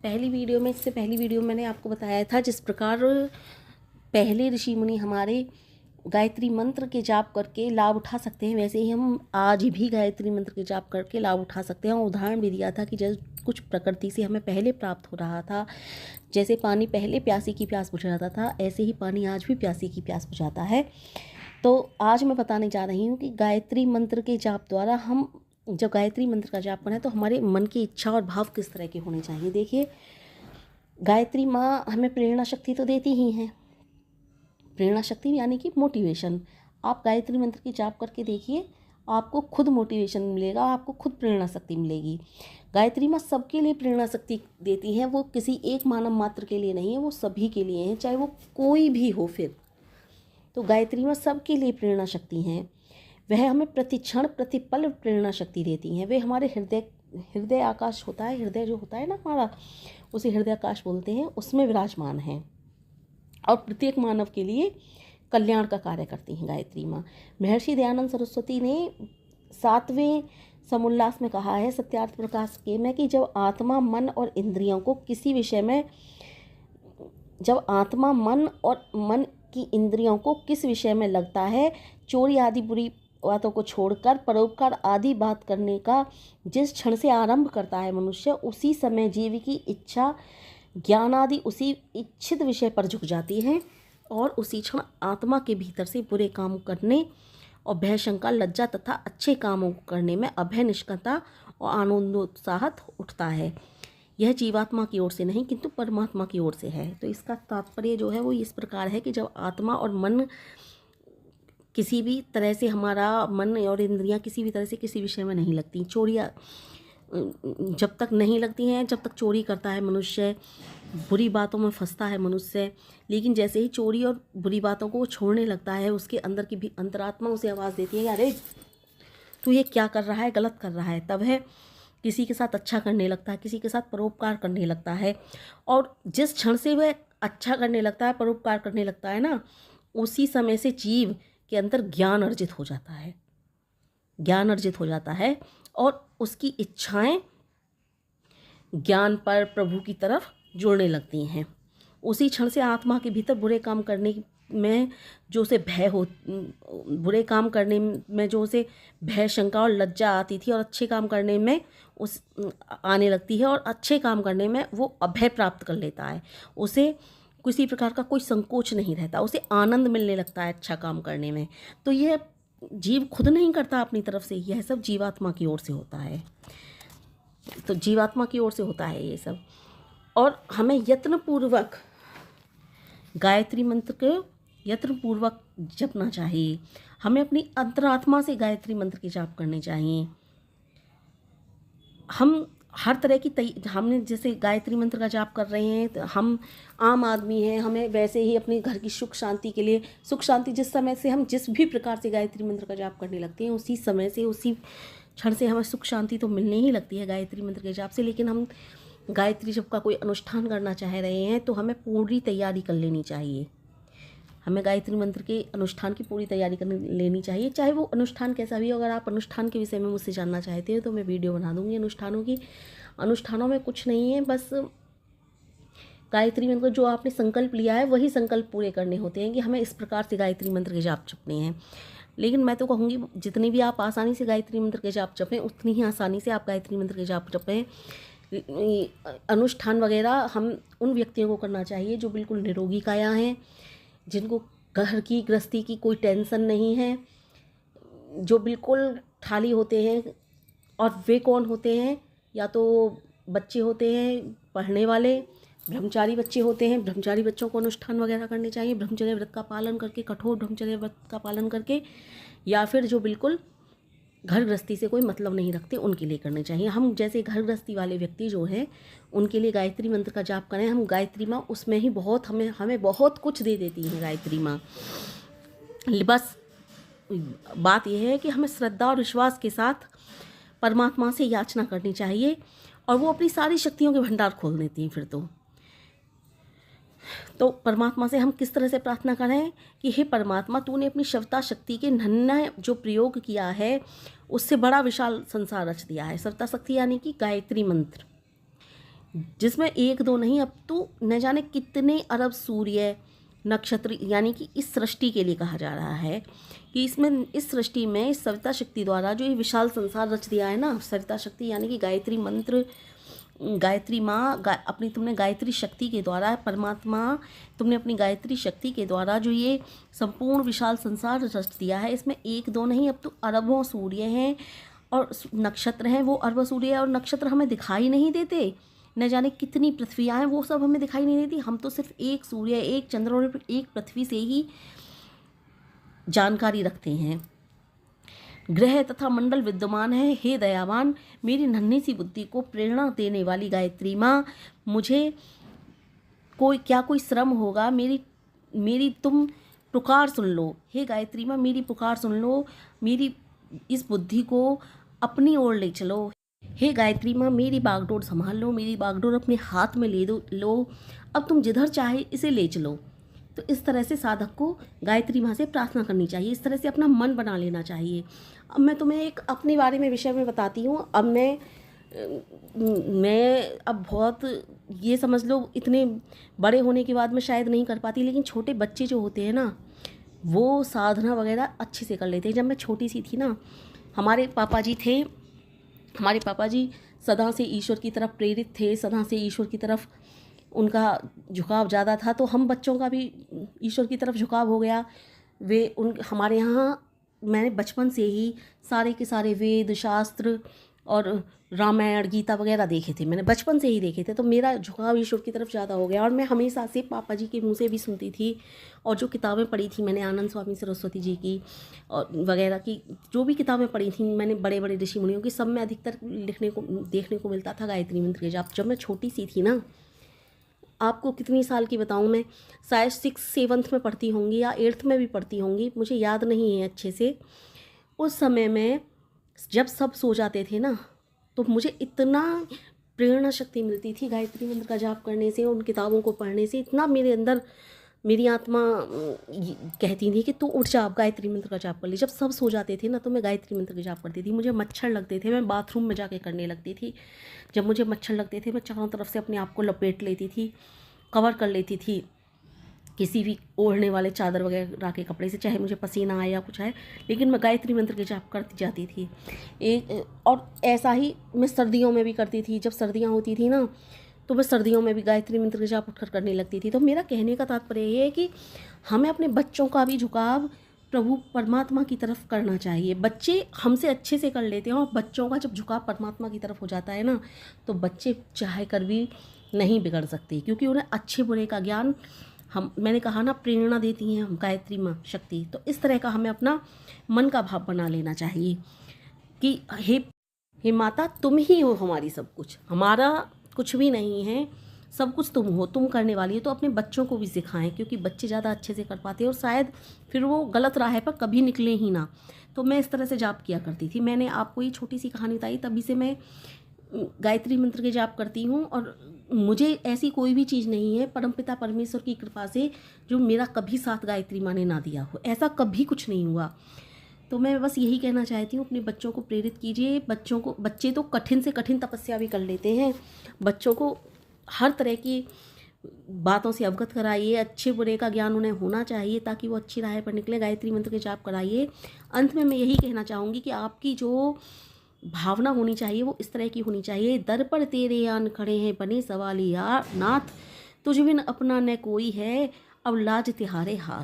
इससे पहली वीडियो में मैंने आपको बताया था जिस प्रकार पहले ऋषि मुनि हमारे गायत्री मंत्र के जाप करके लाभ उठा सकते हैं, वैसे ही हम आज भी गायत्री मंत्र के जाप करके लाभ उठा सकते हैं। और उदाहरण भी दिया था कि जैसे कुछ प्रकृति से हमें पहले प्राप्त हो रहा था, जैसे पानी पहले प्यासी की प्यास बुझाता था, ऐसे ही पानी आज भी प्यासी की प्यास बुझाता है। तो आज मैं बताने जा रही हूँ कि गायत्री मंत्र के जाप द्वारा हम जब गायत्री मंत्र का जाप करें तो हमारे मन की इच्छा और भाव किस तरह के होने चाहिए। देखिए, गायत्री माँ हमें प्रेरणा शक्ति तो देती ही हैं, प्रेरणा शक्ति यानी कि मोटिवेशन। आप गायत्री मंत्र की जाप करके देखिए, आपको खुद मोटिवेशन मिलेगा, आपको खुद प्रेरणा शक्ति मिलेगी। गायत्री माँ सबके लिए प्रेरणा शक्ति देती है, वो किसी एक मानव मात्र के लिए नहीं है, वो सभी के लिए है, चाहे वो कोई भी हो। फिर तो गायत्री माँ सबके लिए प्रेरणा शक्ति हैं। वह हमें प्रतिक्षण प्रतिपल प्रेरणा शक्ति देती हैं। वे हमारे हृदय आकाश होता है, हृदय जो होता है ना हमारा, उसे हृदय आकाश बोलते हैं, उसमें विराजमान हैं और प्रत्येक मानव के लिए कल्याण का कार्य करती हैं गायत्री माँ। महर्षि दयानंद सरस्वती ने 7वें समुल्लास में कहा है सत्यार्थ प्रकाश के में कि जब आत्मा मन और इंद्रियों को किसी विषय में की इंद्रियों को किस विषय में लगता है, चोरी आदि बुरी बातों को छोड़कर परोपकार आदि बात करने का जिस क्षण से आरंभ करता है मनुष्य, उसी समय जीव की इच्छा ज्ञान आदि उसी इच्छित विषय पर झुक जाती है और उसी क्षण आत्मा के भीतर से बुरे काम करने और भय शंका लज्जा तथा अच्छे कामों को करने में अभय निष्ठता और आनंदोत्साहत उठता है। यह जीवात्मा की ओर से नहीं किंतु परमात्मा की ओर से है। तो इसका तात्पर्य जो है वो इस प्रकार है कि जब आत्मा और मन किसी भी तरह से, हमारा मन और इंद्रियां किसी भी तरह से किसी विषय में नहीं लगती, चोरियाँ जब तक नहीं लगती हैं जब तक चोरी करता है मनुष्य, बुरी बातों में फंसता है मनुष्य। लेकिन जैसे ही चोरी और बुरी बातों को छोड़ने लगता है, उसके अंदर की भी अंतरात्मा उसे आवाज़ देती है, अरे तू ये क्या कर रहा है, गलत कर रहा है। तब है किसी के साथ अच्छा करने लगता है, किसी के साथ परोपकार करने लगता है। और जिस क्षण से वह अच्छा करने लगता है, परोपकार करने लगता है ना, उसी समय से जीव के अंदर ज्ञान अर्जित हो जाता है और उसकी इच्छाएं ज्ञान पर प्रभु की तरफ जुड़ने लगती हैं। उसी क्षण से आत्मा के भीतर बुरे काम करने में जो उसे भय शंका और लज्जा आती थी और अच्छे काम करने में उस आने लगती है और अच्छे काम करने में वो अभय प्राप्त कर लेता है। उसे किसी प्रकार का कोई संकोच नहीं रहता, उसे आनंद मिलने लगता है अच्छा काम करने में। तो यह जीव खुद नहीं करता अपनी तरफ से, यह सब जीवात्मा की ओर से होता है। तो जीवात्मा की ओर से होता है ये सब। और हमें यत्नपूर्वक गायत्री मंत्र को यत्नपूर्वक जपना चाहिए। हमें अपनी अंतरात्मा से गायत्री मंत्र की जाप करनी चाहिए। हम हर तरह की हमने जैसे गायत्री मंत्र का जाप कर रहे हैं, तो हम आम आदमी हैं, हमें वैसे ही अपने घर की सुख शांति के लिए, सुख शांति जिस समय से हम जिस भी प्रकार से गायत्री मंत्र का जाप करने लगते हैं, उसी समय से उसी क्षण से हमें सुख शांति तो मिलने ही लगती है गायत्री मंत्र के जाप से। लेकिन हम गायत्री जप का कोई अनुष्ठान करना चाह रहे हैं तो हमें पूरी तैयारी कर लेनी चाहिए। हमें गायत्री मंत्र के अनुष्ठान की पूरी तैयारी कर लेनी चाहिए, चाहे वो अनुष्ठान कैसा भी हो। अगर आप अनुष्ठान के विषय में मुझसे जानना चाहते हो तो मैं वीडियो बना दूंगी अनुष्ठानों की। अनुष्ठानों में कुछ नहीं है, बस गायत्री मंत्र जो आपने संकल्प लिया है वही संकल्प पूरे करने होते हैं कि हमें इस प्रकार से गायत्री मंत्र के जाप जपने हैं। लेकिन मैं तो कहूँगी जितनी भी आप आसानी से गायत्री मंत्र के जाप जपें, उतनी ही आसानी से आप गायत्री मंत्र के जाप जपें। अनुष्ठान वगैरह हम उन व्यक्तियों को करना चाहिए जो बिल्कुल निरोगी काया हैं, जिनको घर की गृहस्थी की कोई टेंशन नहीं है, जो बिल्कुल खाली होते हैं। और वे कौन होते हैं? या तो बच्चे होते हैं पढ़ने वाले, ब्रह्मचारी बच्चे होते हैं। ब्रह्मचारी बच्चों को अनुष्ठान वगैरह करने चाहिए, ब्रह्मचर्य व्रत का पालन करके, कठोर ब्रह्मचर्य व्रत का पालन करके। या फिर जो बिल्कुल घर गृहस्थी से कोई मतलब नहीं रखते, उनके लिए करने चाहिए। हम जैसे घर गृहस्थी वाले व्यक्ति जो हैं, उनके लिए गायत्री मंत्र का जाप करें। हम गायत्री माँ उसमें ही बहुत हमें बहुत कुछ दे देती हैं गायत्री माँ। बस बात यह है कि हमें श्रद्धा और विश्वास के साथ परमात्मा से याचना करनी चाहिए और वो अपनी सारी शक्तियों के भंडार खोल देती हैं। फिर तो परमात्मा से हम किस तरह से प्रार्थना करें कि हे परमात्मा, तूने अपनी सविता शक्ति के नन्हा जो प्रयोग किया है उससे बड़ा विशाल संसार रच दिया है। सविता शक्ति यानी कि गायत्री मंत्र। जिसमें एक दो नहीं, अब तो न जाने कितने अरब सूर्य नक्षत्र, यानी कि इस सृष्टि के लिए कहा जा रहा है कि इसमें, इस सृष्टि में इस सविता शक्ति द्वारा जो ये विशाल संसार रच दिया है ना, सविता शक्ति यानी कि गायत्री मंत्र, गायत्री माँ, अपनी तुमने गायत्री शक्ति के द्वारा, परमात्मा तुमने अपनी गायत्री शक्ति के द्वारा जो ये संपूर्ण विशाल संसार रच दिया है, इसमें एक दो नहीं, अब तो अरबों सूर्य हैं और नक्षत्र हैं। वो अरबों सूर्य और नक्षत्र हमें दिखाई नहीं देते, न जाने कितनी पृथ्वियाँ हैं, वो सब हमें दिखाई नहीं देती। हम तो सिर्फ एक सूर्य, एक चंद्र और एक पृथ्वी से ही जानकारी रखते हैं। ग्रह तथा मंडल विद्यमान है। हे दयावान, मेरी नन्ही सी बुद्धि को प्रेरणा देने वाली गायत्री माँ, मुझे कोई श्रम होगा, मेरी तुम पुकार सुन लो। हे गायत्री माँ, मेरी पुकार सुन लो, मेरी इस बुद्धि को अपनी ओर ले चलो। हे गायत्री माँ, मेरी बागडोर संभाल लो, मेरी बागडोर अपने हाथ में लो, अब तुम जिधर चाहे इसे ले चलो। तो इस तरह से साधक को गायत्री माँ से प्रार्थना करनी चाहिए, इस तरह से अपना मन बना लेना चाहिए। अब मैं तुम्हें एक अपने बारे में विषय में बताती हूँ। अब मैं अब बहुत, ये समझ लो इतने बड़े होने के बाद मैं शायद नहीं कर पाती, लेकिन छोटे बच्चे जो होते हैं ना, वो साधना वगैरह अच्छे से कर लेते हैं। जब मैं छोटी सी थी ना, हमारे पापा जी सदा से ईश्वर की तरफ प्रेरित थे, सदा से ईश्वर की तरफ उनका झुकाव ज़्यादा था, तो हम बच्चों का भी ईश्वर की तरफ झुकाव हो गया। हमारे यहाँ मैंने बचपन से ही सारे के सारे वेद शास्त्र और रामायण गीता वगैरह देखे थे, मैंने बचपन से ही देखे थे, तो मेरा झुकाव ईश्वर की तरफ ज़्यादा हो गया। और मैं हमेशा से पापा जी के मुँह से भी सुनती थी, और जो किताबें पढ़ी थी मैंने आनंद स्वामी सरस्वती जी की और वगैरह की, जो भी किताबें पढ़ी थी मैंने बड़े बड़े ऋषि मुनियों की, सब में अधिकतर देखने को मिलता था गायत्री मंत्र के जाप। जब मैं छोटी सी थी ना, आपको कितनी साल की बताऊं, मैं शायद 6-7 में पढ़ती होंगी या 8th में भी पढ़ती होंगी, मुझे याद नहीं है अच्छे से। उस समय में जब सब सो जाते थे ना, तो मुझे इतना प्रेरणा शक्ति मिलती थी गायत्री मंत्र का जाप करने से, उन किताबों को पढ़ने से। इतना मेरे अंदर मेरी आत्मा कहती थी कि तू उठ जा, आप गायत्री मंत्र का जाप कर ली। जब सब सो जाते थे ना, तो मैं गायत्री मंत्र का जाप करती थी। मुझे मच्छर लगते थे, मैं बाथरूम में जाके करने लगती थी। जब मुझे मच्छर लगते थे, मैं चारों तरफ से अपने आप को लपेट लेती थी, कवर कर लेती थी किसी भी ओढ़ने वाले चादर वगैरह के कपड़े से, चाहे मुझे पसीना आए या कुछ आए, लेकिन मैं गायत्री मंत्र के जाप करती जाती थी। और ऐसा ही मैं सर्दियों में भी करती थी। जब सर्दियाँ होती थी ना, तो मैं सर्दियों में भी गायत्री मंत्र के जाप उठकर करने लगती थी। तो मेरा कहने का तात्पर्य ये है कि हमें अपने बच्चों का भी झुकाव प्रभु परमात्मा की तरफ करना चाहिए। बच्चे हमसे अच्छे से कर लेते हैं, और बच्चों का जब झुकाव परमात्मा की तरफ हो जाता है ना, तो बच्चे चाहे कर भी नहीं बिगड़ सकते, क्योंकि उन्हें अच्छे बुरे का ज्ञान, मैंने कहा ना, प्रेरणा देती हैं हम गायत्री माँ शक्ति। तो इस तरह का हमें अपना मन का भाव बना लेना चाहिए कि हे माता, तुम ही हो हमारी सब कुछ, हमारा कुछ भी नहीं है, सब कुछ तुम हो, तुम करने वाली हो। तो अपने बच्चों को भी सिखाएं, क्योंकि बच्चे ज़्यादा अच्छे से कर पाते हैं, और शायद फिर वो गलत राह पर कभी निकले ही ना। तो मैं इस तरह से जाप किया करती थी। मैंने आपको ये छोटी सी कहानी बताई, तभी से मैं गायत्री मंत्र के जाप करती हूँ। और मुझे ऐसी कोई भी चीज़ नहीं है परमपिता परमेश्वर की कृपा से जो मेरा कभी साथ गायत्री माँ ने ना दिया हो, ऐसा कभी कुछ नहीं हुआ। तो मैं बस यही कहना चाहती हूँ, अपने बच्चों को प्रेरित कीजिए। बच्चे तो कठिन से कठिन तपस्या भी कर लेते हैं, बच्चों को हर तरह की बातों से अवगत कराइए, अच्छे बुरे का ज्ञान उन्हें होना चाहिए, ताकि वो अच्छी राह पर निकले। गायत्री मंत्र के जाप कराइए। अंत में मैं यही कहना चाहूँगी कि आपकी जो भावना होनी चाहिए वो इस तरह की होनी चाहिए। दर पर तेरे आन खड़े हैं बने सवालिया नाथ, तुझ बिन अपना न कोई है, अब लाज तिहारे हाथ।